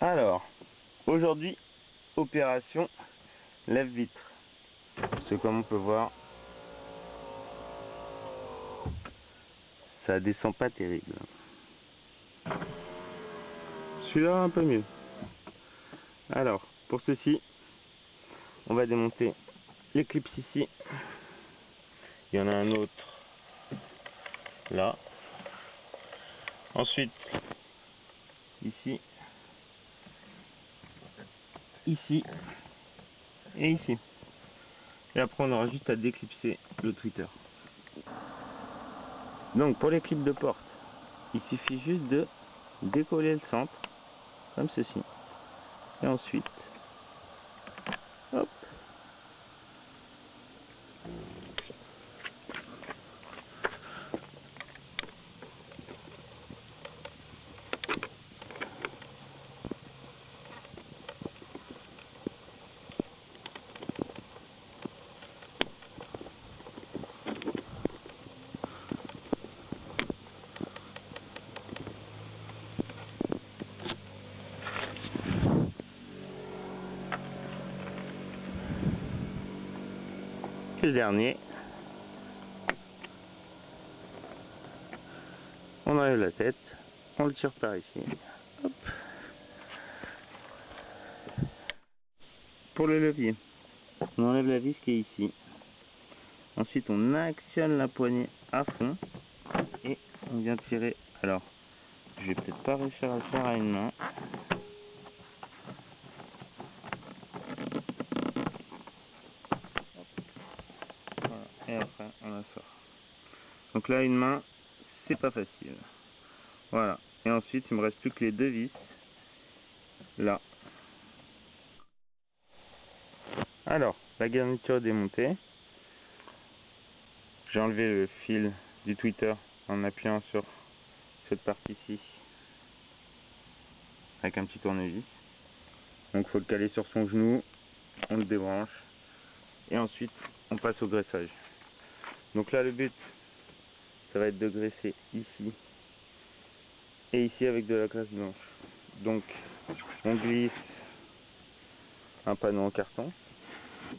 Alors, aujourd'hui, opération lève-vitre. C'est comme on peut voir, ça descend pas terrible. Celui-là un peu mieux. Alors, pour ceci, on va démonter l'éclipse ici. Il y en a un autre là. Ensuite, ici, ici et ici. Et après, on aura juste à déclipser le tweeter. Donc, pour les clips de porte, il suffit juste de décoller le centre, comme ceci. Et ensuite, hop. Et le dernier, on enlève la tête, on le tire par ici. Hop. Pour le levier, on enlève la vis qui est ici. Ensuite, on actionne la poignée à fond et on vient tirer. Alors, je vais peut-être pas réussir à le faire à une main. Voilà. Et après, on la sort. Donc là, une main, c'est pas facile. Voilà. Et ensuite, il me reste plus que les deux vis. Là. Alors, la garniture est démontée. J'ai enlevé le fil du tweeter en appuyant sur cette partie-ci avec un petit tournevis. Donc il faut le caler sur son genou, on le débranche et ensuite on passe au graissage. Donc là le but, ça va être de graisser ici et ici avec de la graisse blanche. Donc on glisse un panneau en carton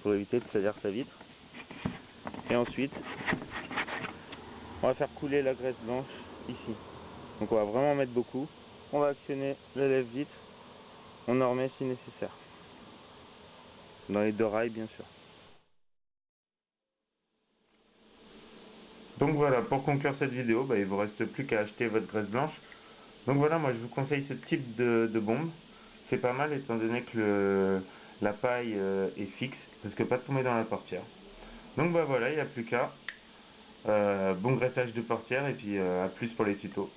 pour éviter de salir sa vitre. Et ensuite on va faire couler la graisse blanche ici. Donc on va vraiment mettre beaucoup. On va actionner la lève-vitre. On en remet si nécessaire. Dans les deux rails bien sûr. Donc voilà, pour conclure cette vidéo, il ne vous reste plus qu'à acheter votre graisse blanche. Donc voilà, moi je vous conseille ce type de bombe. C'est pas mal étant donné que la paille est fixe, parce que pas tomber dans la portière. Donc voilà, il n'y a plus qu'à. Bon graissage de portière et puis à plus pour les tutos.